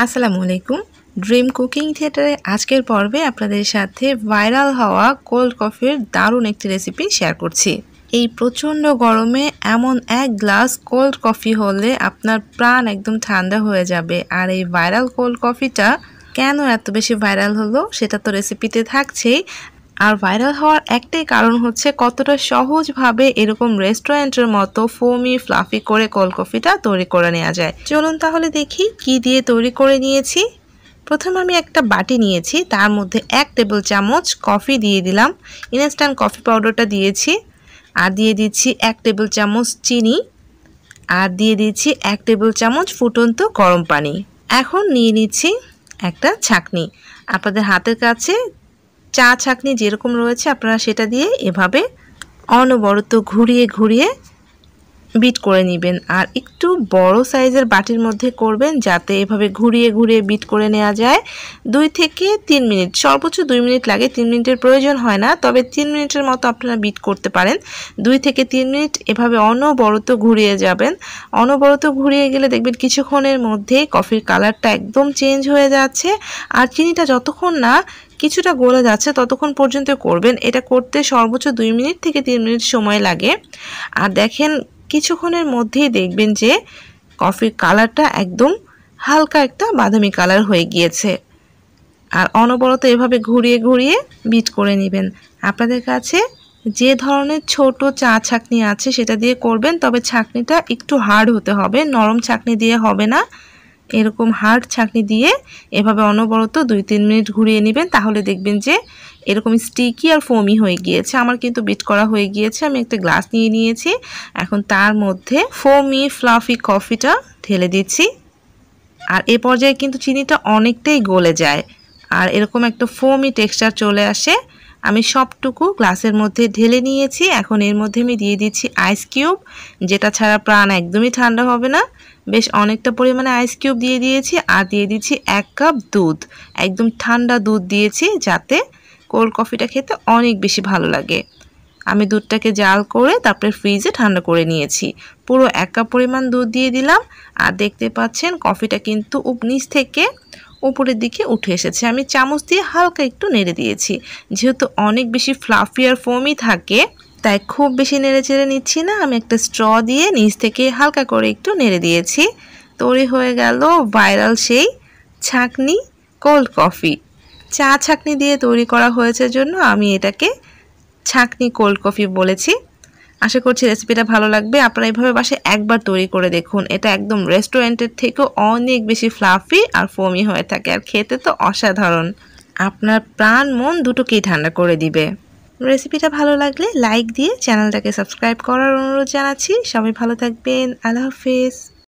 আসসালামু আলাইকুম। Dream cooking থিয়েটারে আজকের পর্বে আপনাদের সাথে ভাইরাল হওয়া কোল্ড কফির দারুণ একটি রেসিপি শেয়ার করছি। এই প্রচণ্ড গরমে এমন এক গ্লাস কোল্ড কফি হলে আপনার প্রাণ একদম ঠান্ডা হয়ে যাবে। আর এই ভাইরাল কোল্ড কফিটা কেন এত বেশি ভাইরাল হলো সেটা তো রেসিপিতে থাকছেই। আর ভাইরাল হওয়ার একটাই কারণ হচ্ছে কতটা সহজভাবে এরকম রেস্টুরেন্টের মতো ফোমি ফ্লাফি করে কোল্ড কফিটা তৈরি করে নেওয়া যায়। চলুন তাহলে দেখি কি দিয়ে তৈরি করে নিয়েছি। প্রথমে আমি একটা বাটি নিয়েছি, তার মধ্যে 1 টেবিল চামচ কফি দিয়ে দিলাম। ইনস্ট্যান্ট কফি পাউডারটা দিয়েছি, আর দিয়ে দিচ্ছি 1 টেবিল চামচ চিনি, আর দিয়ে দিচ্ছি 1 টেবিল চামচ ফুটন্ত গরম পানি। এখন নিয়ে নিচ্ছি একটা ছাঁকনি। আপনাদের হাতের কাছে চা ছাঁকনি যেরকম রয়েছে আপনারা সেটা দিয়ে এভাবে অনবরত ঘুরিয়ে ঘুরিয়ে বিট করে নেবেন। আর একটু বড় সাইজের বাটির মধ্যে করবেন যাতে এভাবে ঘুরিয়ে ঘুরিয়ে বিট করে নেওয়া যায়। 2 থেকে 3 মিনিট, সর্বোচ্চ 2 মিনিট লাগে, 3 মিনিটের প্রয়োজন হয় না, তবে 3 মিনিটের মতো আপনারা বিট করতে পারেন। 2 থেকে 3 মিনিট এভাবে অনবরত ঘুরিয়ে যাবেন। অনবরত ঘুরিয়ে গেলে দেখবেন কিছুক্ষণের মধ্যে কফির কালারটা একদম চেঞ্জ হয়ে যাচ্ছে। আর চিনিটা যতক্ষণ না কিছুটা গলে যাচ্ছে ততক্ষণ পর্যন্ত করবেন। এটা করতে সর্বোচ্চ 2 মিনিট থেকে 3 মিনিট সময় লাগে। আর দেখেন কিছুক্ষণের মধ্যেই দেখবেন যে কফির কালারটা একদম হালকা একটা বাদামি কালার হয়ে গিয়েছে। আর অনবরত এভাবে ঘুরিয়ে ঘুরিয়ে বিট করে নেবেন। আপনাদের কাছে যে ধরনের ছোট চা ছাঁকনি আছে সেটা দিয়ে করবেন, তবে ছাঁকনিটা একটু হার্ড হতে হবে, নরম ছাঁকনি দিয়ে হবে না। এরকম হার্ড ছাঁকনি দিয়ে এভাবে অনবরত 2-3 মিনিট ঘুরিয়ে নেবেন, তাহলে দেখবেন যে এরকম স্টিকি আর ফোমি হয়ে গিয়েছে। আমার কিন্তু বিট করা হয়ে গিয়েছে। আমি একটা গ্লাস নিয়ে নিয়েছি, এখন তার মধ্যে ফোমি ফ্লাফি কফিটা ঢেলে দিচ্ছি। আর এ পর্যায়ে কিন্তু চিনিটা অনেকটাই গলে যায় আর এরকম একটা ফোমি টেক্সচার চলে আসে। আমি সবটুকু গ্লাসের মধ্যে ঢেলে নিয়েছি। এখন এর মধ্যে আমি দিয়ে দিচ্ছি আইস কিউব, যেটা ছাড়া প্রাণ একদমই ঠান্ডা হবে না। বেশ অনেকটা পরিমাণে আইস কিউব দিয়ে দিয়েছি, আর দিয়ে দিচ্ছি 1 কাপ দুধ। একদম ঠান্ডা দুধ দিয়েছি যাতে কোল্ড কফিটা খেতে অনেক বেশি ভালো লাগে। আমি দুধটাকে জাল করে তারপরে ফ্রিজে ঠান্ডা করে নিয়েছি। পুরো 1 কাপ পরিমাণ দুধ দিয়ে দিলাম। আর দেখতে পাচ্ছেন কফিটা কিন্তু নিচ থেকে উপরের দিকে উঠে এসেছে। আমি চামচ দিয়ে হালকা একটু নেড়ে দিয়েছি। যেহেতু অনেক বেশি ফ্লাফি আর ফোমি থাকে তাই খুব বেশি নেড়ে চেড়ে নিচ্ছি না, আমি একটা স্ট্র দিয়ে নিচ থেকে হালকা করে একটু নেড়ে দিয়েছি। তৈরি হয়ে গেল ভাইরাল সেই ছাঁকনি কোল্ড কফি। চা ছাঁকনি দিয়ে তৈরি করা হয়েছে জন্য আমি এটাকে ছাঁকনি কোল্ড কফি বলেছি। আশা করছি রেসিপিটা ভালো লাগবে। আপনারা এইভাবে বাসায় একবার তৈরি করে দেখুন। এটা একদম রেস্টুরেন্টের থেকেও অনেক বেশি ফ্লাফি আর ফোমি হয়ে থাকে, আর খেতে তো অসাধারণ। আপনার প্রাণ মন দুটোকেই ঠান্ডা করে দিবে। রেসিপিটা ভালো লাগলে লাইক দিয়ে চ্যানেলটাকে সাবস্ক্রাইব করার অনুরোধ জানাচ্ছি। সবাই ভালো থাকবেন। আল্লাহ হাফেজ।